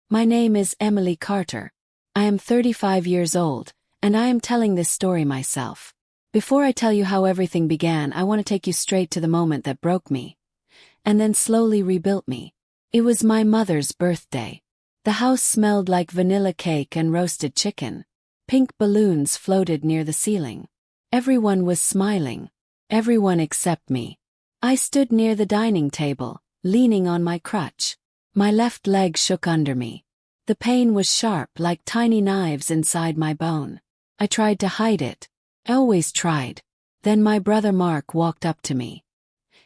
My name is Emily Carter. I am 35 years old, and I am telling this story myself. Before I tell you how everything began, I want to take you straight to the moment that broke me, and then slowly rebuilt me. It was my mother's birthday. The house smelled like vanilla cake and roasted chicken. Pink balloons floated near the ceiling. Everyone was smiling. Everyone except me. I stood near the dining table, leaning on my crutch. My left leg shook under me. The pain was sharp like tiny knives inside my bone. I tried to hide it. I always tried. Then my brother Mark walked up to me.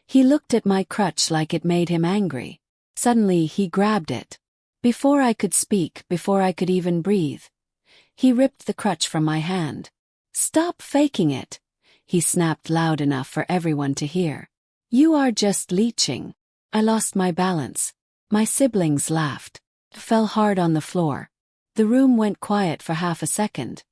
He looked at my crutch like it made him angry. Suddenly he grabbed it. Before I could speak, before I could even breathe, he ripped the crutch from my hand. "Stop faking it," he snapped loud enough for everyone to hear. "You are just leeching." I lost my balance. My siblings laughed. Fell hard on the floor. The room went quiet for half a second.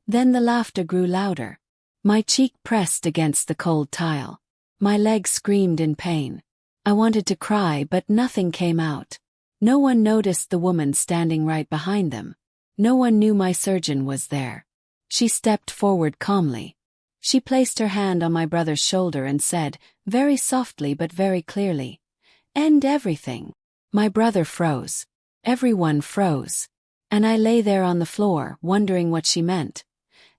Then the laughter grew louder. My cheek pressed against the cold tile. My leg screamed in pain. I wanted to cry, but nothing came out. No one noticed the woman standing right behind them. No one knew my surgeon was there. She stepped forward calmly. She placed her hand on my brother's shoulder and said, very softly but very clearly, "End everything." My brother froze. Everyone froze. And I lay there on the floor, wondering what she meant,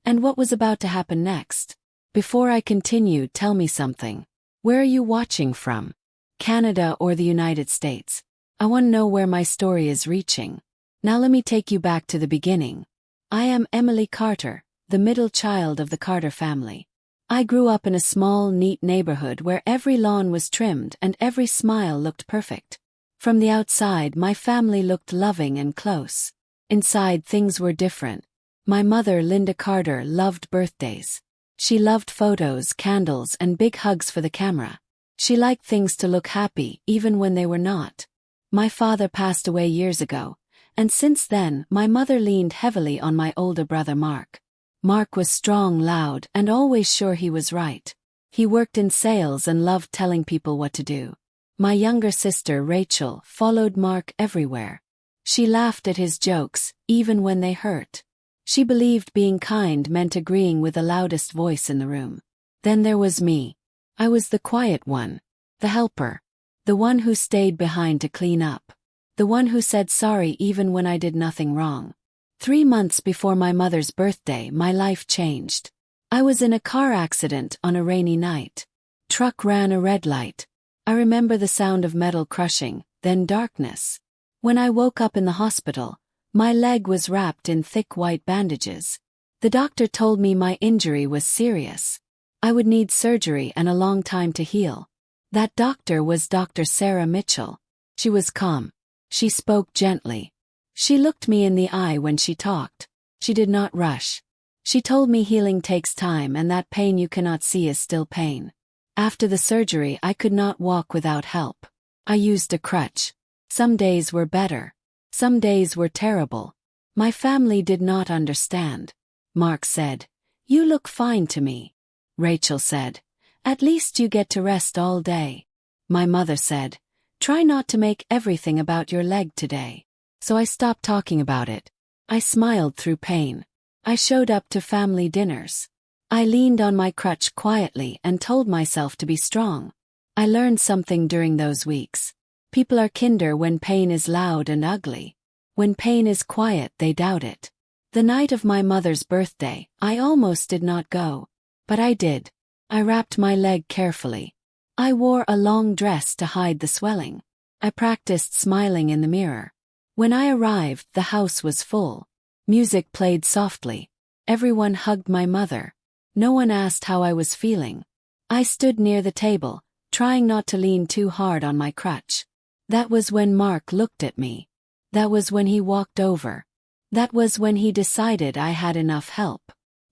and what was about to happen next. Before I continued, tell me something. Where are you watching from? Canada or the United States? I want to know where my story is reaching. Now let me take you back to the beginning. I am Emily Carter, the middle child of the Carter family. I grew up in a small, neat neighborhood where every lawn was trimmed and every smile looked perfect. From the outside, my family looked loving and close. Inside, things were different. My mother, Linda Carter, loved birthdays. She loved photos, candles, and big hugs for the camera. She liked things to look happy, even when they were not. My father passed away years ago, and since then, my mother leaned heavily on my older brother Mark. Mark was strong, loud, and always sure he was right. He worked in sales and loved telling people what to do. My younger sister, Rachel, followed Mark everywhere. She laughed at his jokes, even when they hurt. She believed being kind meant agreeing with the loudest voice in the room. Then there was me. I was the quiet one, the helper, the one who stayed behind to clean up, the one who said sorry even when I did nothing wrong. 3 months before my mother's birthday, my life changed. I was in a car accident on a rainy night. Truck ran a red light. I remember the sound of metal crushing, then darkness. When I woke up in the hospital, my leg was wrapped in thick white bandages. The doctor told me my injury was serious. I would need surgery and a long time to heal. That doctor was Dr. Sarah Mitchell. She was calm. She spoke gently. She looked me in the eye when she talked. She did not rush. She told me healing takes time and that pain you cannot see is still pain. After the surgery, I could not walk without help. I used a crutch. Some days were better. Some days were terrible. My family did not understand. Mark said, "You look fine to me." Rachel said, "At least you get to rest all day." My mother said, "Try not to make everything about your leg today." So I stopped talking about it. I smiled through pain. I showed up to family dinners. I leaned on my crutch quietly and told myself to be strong. I learned something during those weeks. People are kinder when pain is loud and ugly. When pain is quiet, they doubt it. The night of my mother's birthday, I almost did not go. But I did. I wrapped my leg carefully. I wore a long dress to hide the swelling. I practiced smiling in the mirror. When I arrived, the house was full. Music played softly. Everyone hugged my mother. No one asked how I was feeling. I stood near the table, trying not to lean too hard on my crutch. That was when Mark looked at me. That was when he walked over. That was when he decided I had enough help.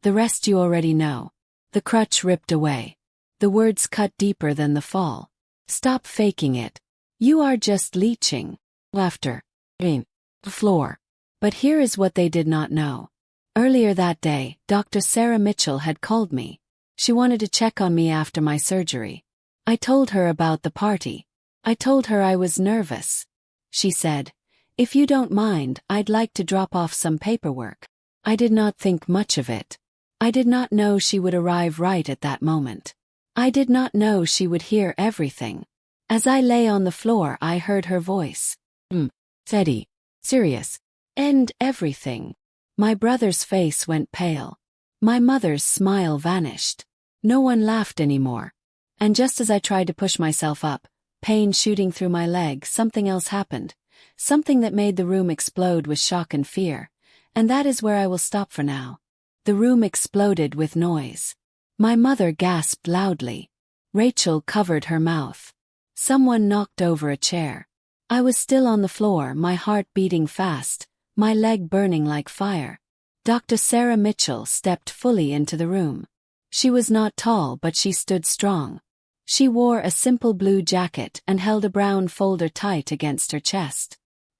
The rest you already know. The crutch ripped away. The words cut deeper than the fall. "Stop faking it. You are just leeching." Laughter. Rain. Floor. But here is what they did not know. Earlier that day, Dr. Sarah Mitchell had called me. She wanted to check on me after my surgery. I told her about the party. I told her I was nervous. She said, If you don't mind, I'd like to drop off some paperwork. I did not think much of it. I did not know she would arrive right at that moment. I did not know she would hear everything. As I lay on the floor, I heard her voice. Teddy. Serious. End everything. My brother's face went pale. My mother's smile vanished. No one laughed anymore. And just as I tried to push myself up, pain shooting through my leg, something else happened. Something that made the room explode with shock and fear. And that is where I will stop for now. The room exploded with noise. My mother gasped loudly. Rachel covered her mouth. Someone knocked over a chair. I was still on the floor, my heart beating fast, my leg burning like fire. Dr. Sarah Mitchell stepped fully into the room. She was not tall, but she stood strong. She wore a simple blue jacket and held a brown folder tight against her chest.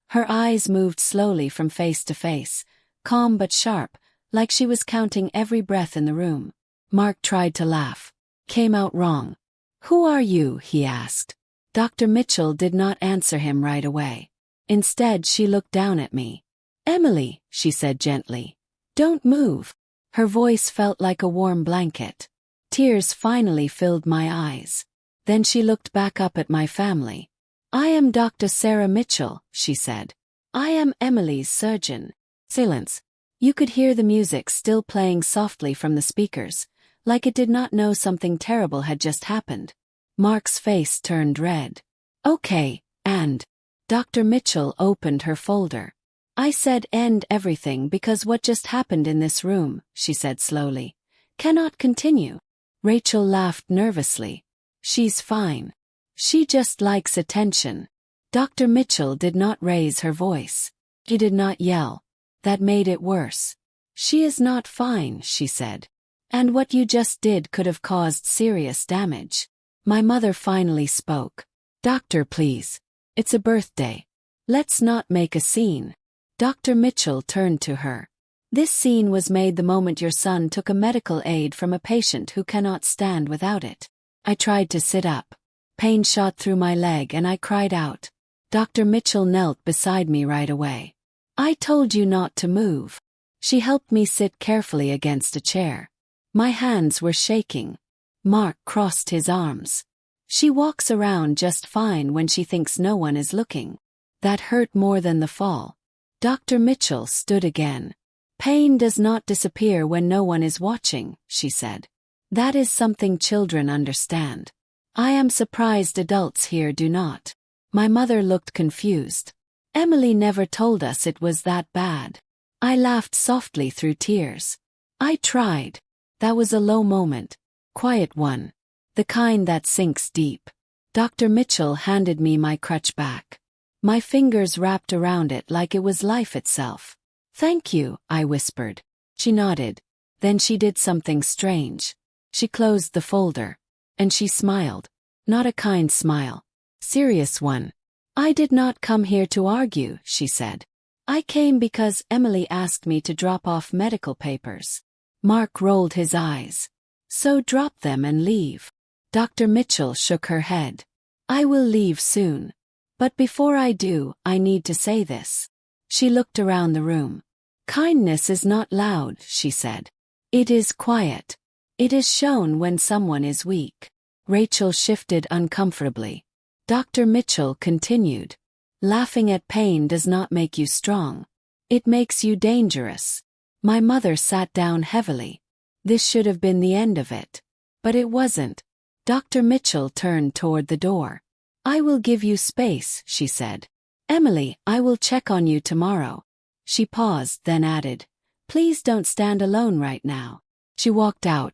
Her eyes moved slowly from face to face, calm but sharp, like she was counting every breath in the room. Mark tried to laugh. Came out wrong. "Who are you?" he asked. Dr. Mitchell did not answer him right away. Instead, she looked down at me. "Emily," she said gently. "Don't move." Her voice felt like a warm blanket. Tears finally filled my eyes. Then she looked back up at my family. "I am Dr. Sarah Mitchell," she said. "I am Emily's surgeon." Silence. You could hear the music still playing softly from the speakers, like it did not know something terrible had just happened. Mark's face turned red. "Okay, and..." Dr. Mitchell opened her folder. "I said end everything because what just happened in this room," she said slowly, "cannot continue." Rachel laughed nervously. "She's fine. She just likes attention." Dr. Mitchell did not raise her voice. She did not yell. That made it worse. "She is not fine," she said. "And what you just did could have caused serious damage." My mother finally spoke. "Doctor, please. It's a birthday. Let's not make a scene." Dr. Mitchell turned to her. "This scene was made the moment your son took a medical aid from a patient who cannot stand without it." I tried to sit up. Pain shot through my leg and I cried out. Dr. Mitchell knelt beside me right away. "I told you not to move." She helped me sit carefully against a chair. My hands were shaking. Mark crossed his arms. "She walks around just fine when she thinks no one is looking." That hurt more than the fall. Dr. Mitchell stood again. "Pain does not disappear when no one is watching," she said. "That is something children understand. I am surprised adults here do not." My mother looked confused. "Emily never told us it was that bad." I laughed softly through tears. "I tried." That was a low moment. Quiet one. The kind that sinks deep. Dr. Mitchell handed me my crutch back. My fingers wrapped around it like it was life itself. "Thank you," I whispered. She nodded. Then she did something strange. She closed the folder. And she smiled. Not a kind smile. Serious one. "I did not come here to argue," she said. "I came because Emily asked me to drop off medical papers." Mark rolled his eyes. "So drop them and leave." Dr. Mitchell shook her head. "I will leave soon. But before I do, I need to say this." She looked around the room. "Kindness is not loud," she said. "It is quiet. It is shown when someone is weak." Rachel shifted uncomfortably. Dr. Mitchell continued. "Laughing at pain does not make you strong. It makes you dangerous." My mother sat down heavily. This should have been the end of it. But it wasn't. Dr. Mitchell turned toward the door. "I will give you space," she said. "Emily, I will check on you tomorrow." She paused, then added, "Please don't stand alone right now." She walked out.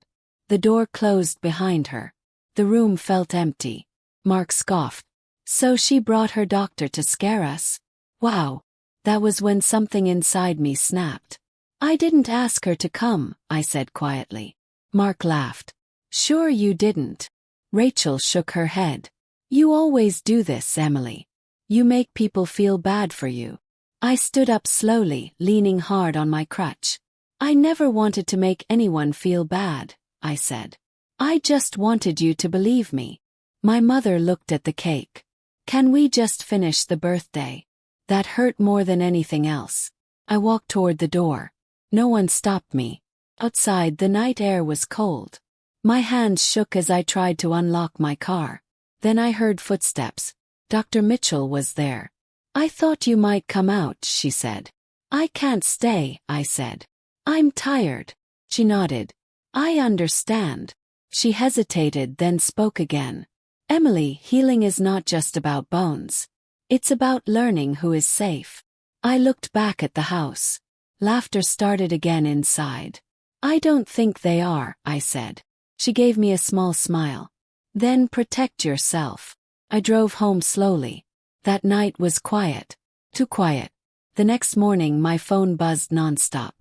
The door closed behind her. The room felt empty. Mark scoffed. "So she brought her doctor to scare us?" Wow. That was when something inside me snapped. "I didn't ask her to come," I said quietly. Mark laughed. "Sure you didn't." Rachel shook her head. "You always do this, Emily. You make people feel bad for you." I stood up slowly, leaning hard on my crutch. "I never wanted to make anyone feel bad," I said. "I just wanted you to believe me." My mother looked at the cake. "Can we just finish the birthday?" That hurt more than anything else. I walked toward the door. No one stopped me. Outside, the night air was cold. My hands shook as I tried to unlock my car. Then I heard footsteps. Dr. Mitchell was there. "I thought you might come out," she said. "I can't stay," I said. "I'm tired." She nodded. "I understand." She hesitated, then spoke again. "Emily, healing is not just about bones. It's about learning who is safe." I looked back at the house. Laughter started again inside. "I don't think they are," I said. She gave me a small smile. "Then protect yourself." I drove home slowly. That night was quiet. Too quiet. The next morning my phone buzzed nonstop.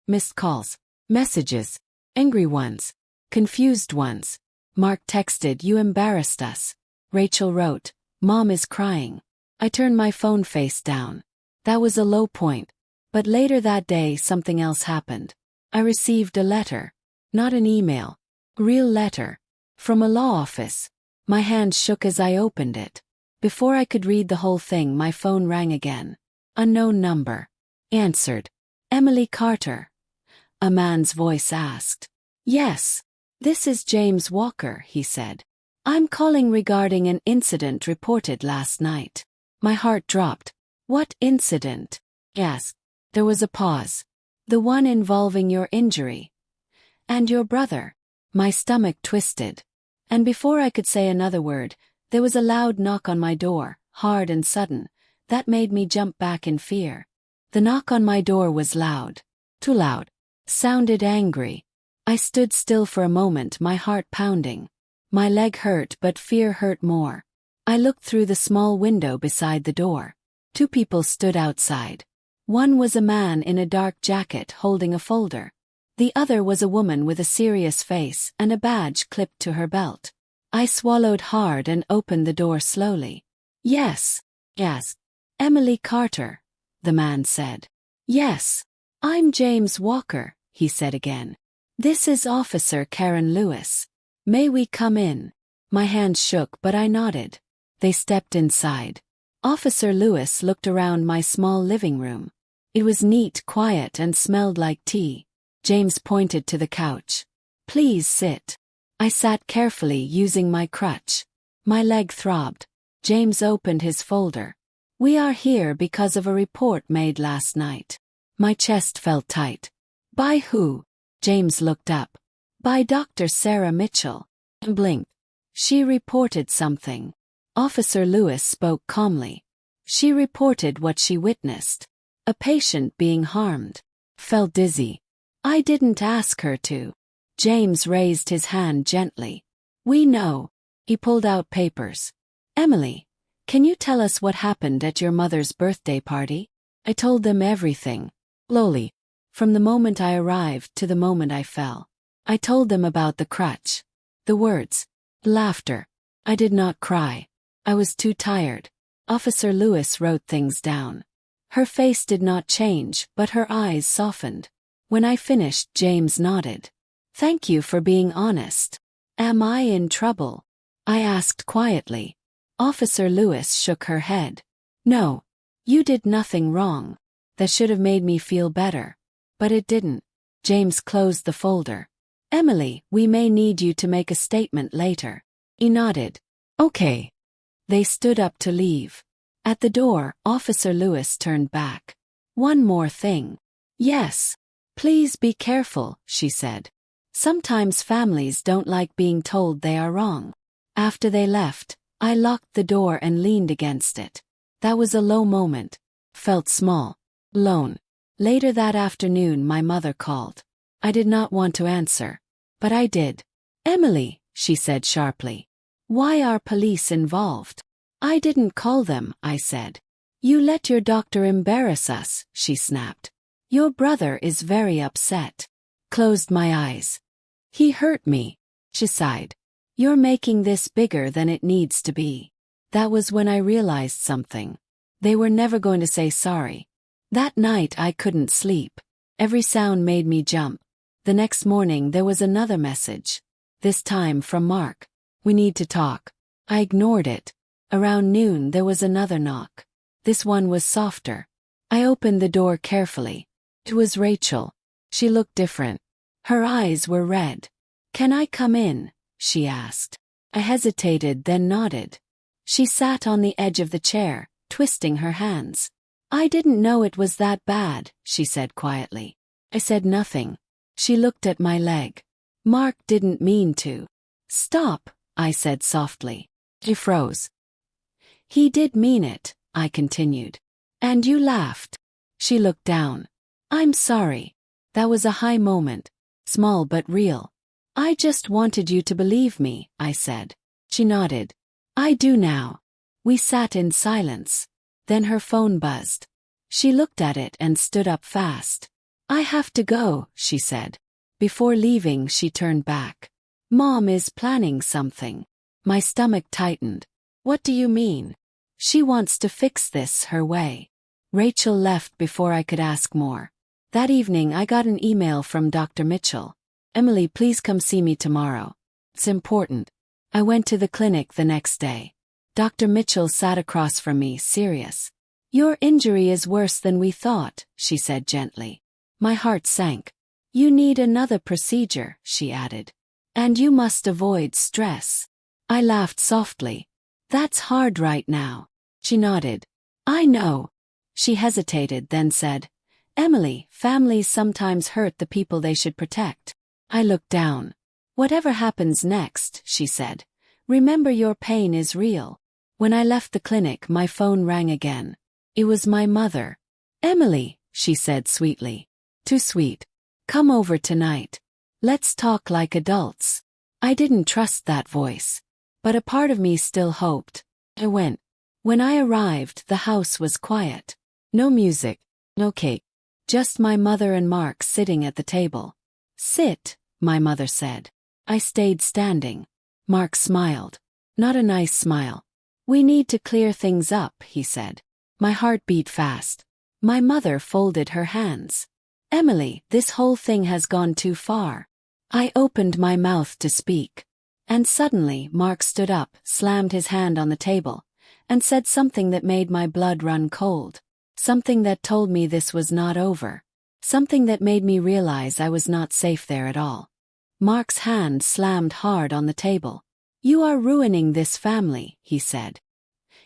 Missed calls. Messages. Angry ones. Confused ones. Mark texted, "You embarrassed us." Rachel wrote, "Mom is crying." I turned my phone face down. That was a low point. But later that day something else happened. I received a letter. Not an email. A real letter. From a law office. My hand shook as I opened it. Before I could read the whole thing, my phone rang again. Unknown number. Answered. "Emily Carter?" A man's voice asked. "Yes. This is James Walker," he said. "I'm calling regarding an incident reported last night." My heart dropped. "What incident?" "Yes." There was a pause. "The one involving your injury. And your brother." My stomach twisted. And before I could say another word, there was a loud knock on my door, hard and sudden, that made me jump back in fear. The knock on my door was loud. Too loud. Sounded angry. I stood still for a moment, my heart pounding. My leg hurt, but fear hurt more. I looked through the small window beside the door. 2 people stood outside. One was a man in a dark jacket holding a folder. The other was a woman with a serious face and a badge clipped to her belt. I swallowed hard and opened the door slowly. "Yes." "Yes." "Emily Carter," the man said. "Yes. I'm James Walker," he said again. "This is Officer Karen Lewis. May we come in?" My hands shook, but I nodded. They stepped inside. Officer Lewis looked around my small living room. It was neat, quiet, and smelled like tea. James pointed to the couch. "Please sit." I sat carefully, using my crutch. My leg throbbed. James opened his folder. "We are here because of a report made last night." My chest felt tight. "By who?" James looked up. "By Dr. Sarah Mitchell." I blinked. "She reported something." Officer Lewis spoke calmly. "She reported what she witnessed. A patient being harmed." Felt dizzy. "I didn't ask her to." James raised his hand gently. "We know." He pulled out papers. "Emily, can you tell us what happened at your mother's birthday party?" I told them everything. Slowly. From the moment I arrived to the moment I fell. I told them about the crutch. The words. Laughter. I did not cry. I was too tired. Officer Lewis wrote things down. Her face did not change, but her eyes softened. When I finished, James nodded. "Thank you for being honest." "Am I in trouble?" I asked quietly. Officer Lewis shook her head. "No. You did nothing wrong. That should have made me feel better. But it didn't." James closed the folder. "Emily, we may need you to make a statement later." He nodded. "Okay." They stood up to leave. At the door, Officer Lewis turned back. "One more thing." "Yes. Please be careful," she said. "Sometimes families don't like being told they are wrong." After they left, I locked the door and leaned against it. That was a low moment. Felt small. Alone. Later that afternoon my mother called. I did not want to answer. But I did. "Emily," she said sharply. "Why are police involved?" "I didn't call them," I said. "You let your doctor embarrass us," she snapped. "Your brother is very upset." Closed my eyes. "He hurt me," she sighed. "You're making this bigger than it needs to be." That was when I realized something. They were never going to say sorry. That night I couldn't sleep. Every sound made me jump. The next morning there was another message. This time from Mark. "We need to talk." I ignored it. Around noon there was another knock. This one was softer. I opened the door carefully. It was Rachel. She looked different. Her eyes were red. "Can I come in?" she asked. I hesitated, then nodded. She sat on the edge of the chair, twisting her hands. "I didn't know it was that bad," she said quietly. I said nothing. She looked at my leg. "Mark didn't mean to." "Stop," I said softly. She froze. "He did mean it," I continued. "And you laughed." She looked down. "I'm sorry." That was a high moment, small but real. "I just wanted you to believe me," I said. She nodded. "I do now." We sat in silence. Then her phone buzzed. She looked at it and stood up fast. "I have to go," she said. Before leaving, she turned back. "Mom is planning something." My stomach tightened. "What do you mean?" "She wants to fix this her way." Rachel left before I could ask more. That evening I got an email from Dr. Mitchell. "Emily, please come see me tomorrow. It's important." I went to the clinic the next day. Dr. Mitchell sat across from me, serious. "Your injury is worse than we thought," she said gently. My heart sank. "You need another procedure," she added. "And you must avoid stress." I laughed softly. "That's hard right now." She nodded. "I know." She hesitated, then said, "Emily, families sometimes hurt the people they should protect." I looked down. "Whatever happens next," she said, "remember your pain is real." When I left the clinic, my phone rang again. It was my mother. "Emily," she said sweetly. "Too sweet. Come over tonight. Let's talk like adults." I didn't trust that voice. But a part of me still hoped. I went. When I arrived, the house was quiet. No music, no cake. Just my mother and Mark sitting at the table. "Sit," my mother said. I stayed standing. Mark smiled. Not a nice smile. "We need to clear things up," he said. My heart beat fast. My mother folded her hands. "Emily, this whole thing has gone too far." I opened my mouth to speak. And suddenly Mark stood up, slammed his hand on the table, and said something that made my blood run cold. Something that told me this was not over. Something that made me realize I was not safe there at all. Mark's hand slammed hard on the table. "You are ruining this family," he said.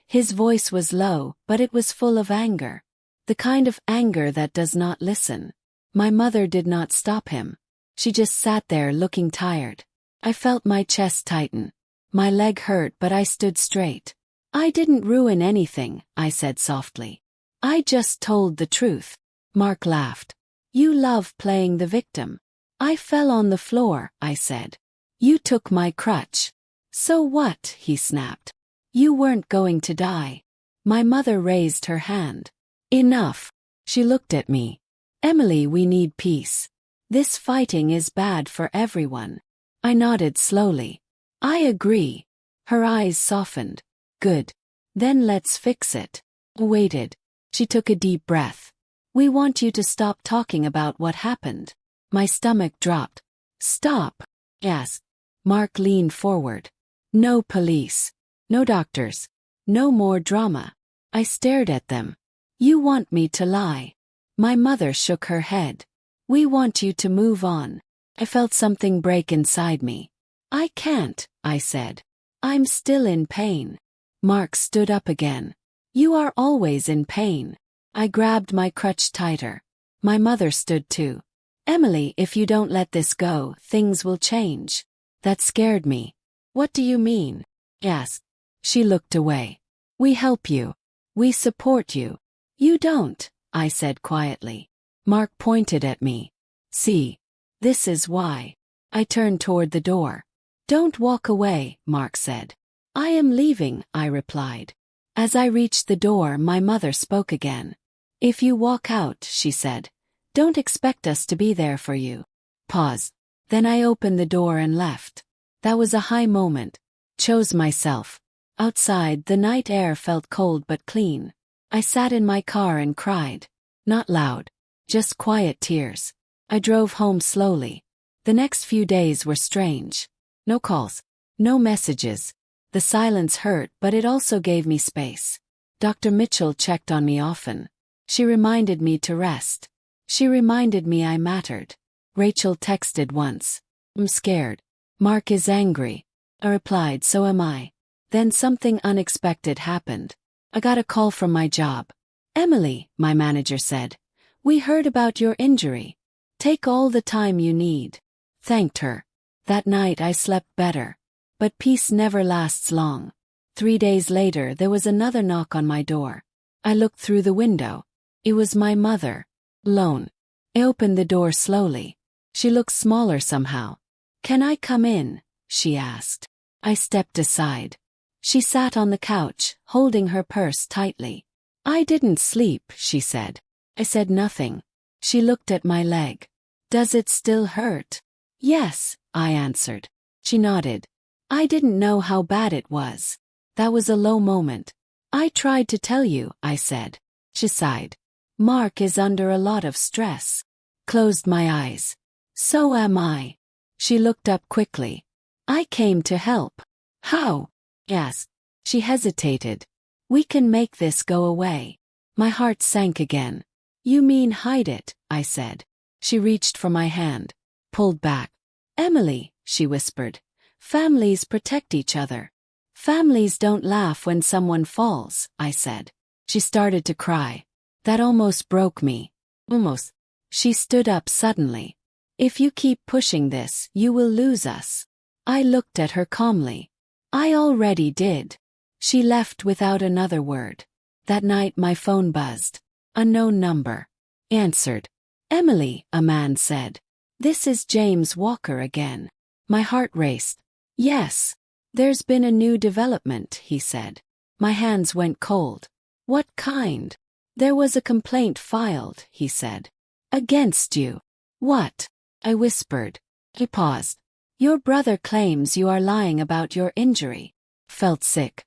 His voice was low, but it was full of anger. The kind of anger that does not listen. My mother did not stop him. She just sat there looking tired. I felt my chest tighten. My leg hurt, but I stood straight. "I didn't ruin anything," I said softly. "I just told the truth." Mark laughed. "You love playing the victim." "I fell on the floor," I said. "You took my crutch." "So what?" he snapped. "You weren't going to die." My mother raised her hand. "Enough." She looked at me. "Emily, we need peace. This fighting is bad for everyone." I nodded slowly. "I agree." Her eyes softened. "Good. Then let's fix it." I waited. She took a deep breath. "We want you to stop talking about what happened." My stomach dropped. "Stop?" Yes. Mark leaned forward. "No police. No doctors. No more drama." I stared at them. "You want me to lie?" My mother shook her head. "We want you to move on." I felt something break inside me. "I can't," I said. "I'm still in pain." Mark stood up again. "You are always in pain." I grabbed my crutch tighter. My mother stood too. "Emily, if you don't let this go, things will change." That scared me. "What do you mean?" I asked. She looked away. "We help you. We support you." "You don't," I said quietly. Mark pointed at me. "See. This is why." I turned toward the door. "Don't walk away," Mark said. "I am leaving," I replied. As I reached the door, my mother spoke again. "If you walk out," she said, "don't expect us to be there for you." Pause. Then I opened the door and left. That was a high moment. Chose myself. Outside, the night air felt cold but clean. I sat in my car and cried. Not loud. Just quiet tears. I drove home slowly. The next few days were strange. No calls. No messages. The silence hurt, but it also gave me space. Dr. Mitchell checked on me often. She reminded me to rest. She reminded me I mattered. Rachel texted once. I'm scared. Mark is angry. I replied, so am I. Then something unexpected happened. I got a call from my job. Emily, my manager said, we heard about your injury. Take all the time you need. Thanked her. That night I slept better. But peace never lasts long. 3 days later there was another knock on my door. I looked through the window. It was my mother. Alone. I opened the door slowly. She looked smaller somehow. Can I come in? She asked. I stepped aside. She sat on the couch, holding her purse tightly. I didn't sleep, she said. I said nothing. She looked at my leg. Does it still hurt? Yes, I answered. She nodded. I didn't know how bad it was. That was a low moment. I tried to tell you, I said. She sighed. Mark is under a lot of stress. Closed my eyes. So am I. She looked up quickly. I came to help. How? Asked. She hesitated. We can make this go away. My heart sank again. You mean hide it, I said. She reached for my hand. Pulled back. Emily, she whispered. Families protect each other. Families don't laugh when someone falls, I said. She started to cry. That almost broke me. Almost. She stood up suddenly. If you keep pushing this, you will lose us. I looked at her calmly. I already did. She left without another word. That night my phone buzzed. Unknown number. Answered. Emily, a man said. This is James Walker again. My heart raced. Yes. There's been a new development, he said. My hands went cold. What kind? There was a complaint filed, he said. Against you. What? I whispered. He paused. Your brother claims you are lying about your injury. Felt sick.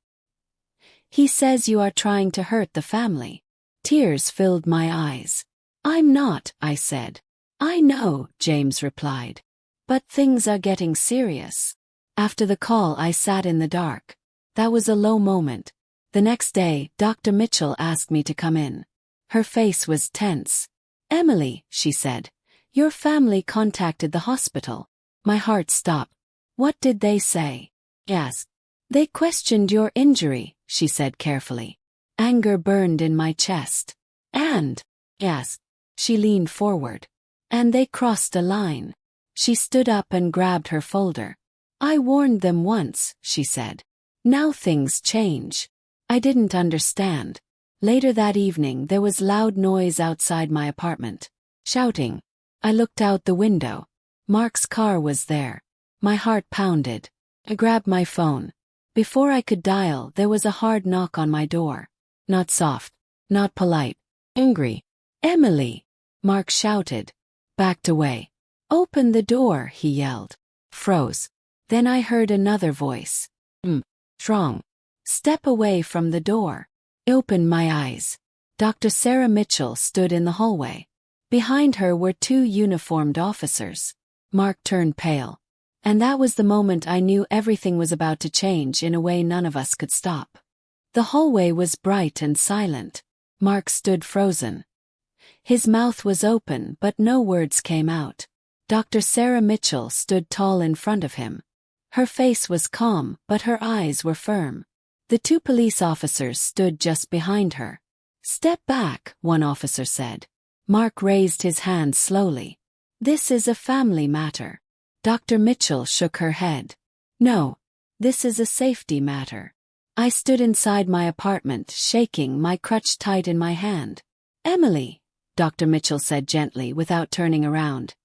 He says you are trying to hurt the family. Tears filled my eyes. I'm not, I said. I know, James replied. But things are getting serious. After the call I sat in the dark. That was a low moment. The next day, Dr. Mitchell asked me to come in. Her face was tense. Emily, she said, your family contacted the hospital. My heart stopped. What did they say? Asked. They questioned your injury, she said carefully. Anger burned in my chest. And? Asked. She leaned forward. And they crossed a line. She stood up and grabbed her folder. I warned them once, she said. Now things change. I didn't understand. Later that evening there was loud noise outside my apartment. Shouting. I looked out the window. Mark's car was there. My heart pounded. I grabbed my phone. Before I could dial, there was a hard knock on my door. Not soft. Not polite. Angry. Emily! Mark shouted. Backed away. Open the door, he yelled. Froze. Then I heard another voice. Strong. Step away from the door. I opened my eyes. Dr. Sarah Mitchell stood in the hallway. Behind her were 2 uniformed officers. Mark turned pale. And that was the moment I knew everything was about to change in a way none of us could stop. The hallway was bright and silent. Mark stood frozen. His mouth was open but no words came out. Dr. Sarah Mitchell stood tall in front of him. Her face was calm, but her eyes were firm. The 2 police officers stood just behind her. Step back, one officer said. Mark raised his hand slowly. This is a family matter. Dr. Mitchell shook her head. No, this is a safety matter. I stood inside my apartment, shaking, my crutch tight in my hand. Emily, Dr. Mitchell said gently without turning around.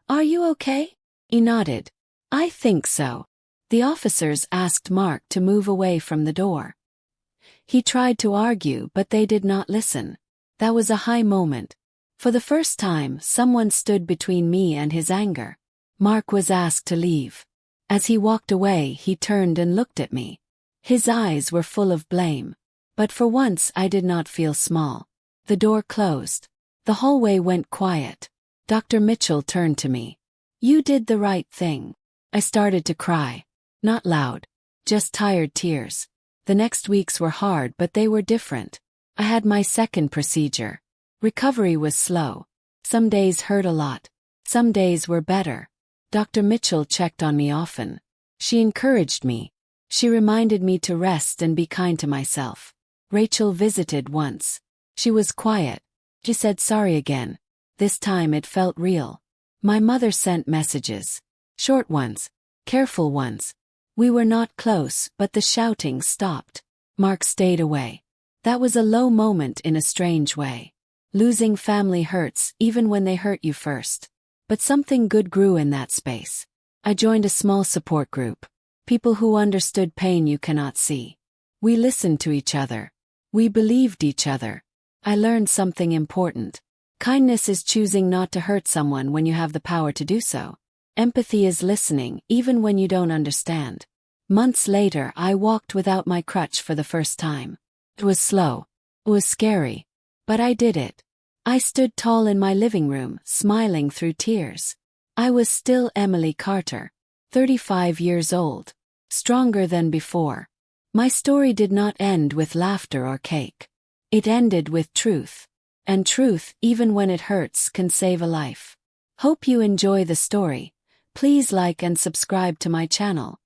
Are you okay? He nodded. I think so. The officers asked Mark to move away from the door. He tried to argue, but they did not listen. That was a high moment. For the first time, someone stood between me and his anger. Mark was asked to leave. As he walked away, he turned and looked at me. His eyes were full of blame. But for once I did not feel small. The door closed. The hallway went quiet. Dr. Mitchell turned to me. You did the right thing. I started to cry. Not loud. Just tired tears. The next weeks were hard, but they were different. I had my second procedure. Recovery was slow. Some days hurt a lot. Some days were better. Dr. Mitchell checked on me often. She encouraged me. She reminded me to rest and be kind to myself. Rachel visited once. She was quiet. She said sorry again. This time it felt real. My mother sent messages. Short ones. Careful ones. We were not close, but the shouting stopped. Mark stayed away. That was a low moment in a strange way. Losing family hurts even when they hurt you first. But something good grew in that space. I joined a small support group. People who understood pain you cannot see. We listened to each other. We believed each other. I learned something important. Kindness is choosing not to hurt someone when you have the power to do so. Empathy is listening even when you don't understand. Months later, I walked without my crutch for the first time. It was slow. It was scary. But I did it. I stood tall in my living room, smiling through tears. I was still Emily Carter, 35 years old, stronger than before. My story did not end with laughter or cake. It ended with truth. And truth, even when it hurts, can save a life. Hope you enjoy the story. Please like and subscribe to my channel.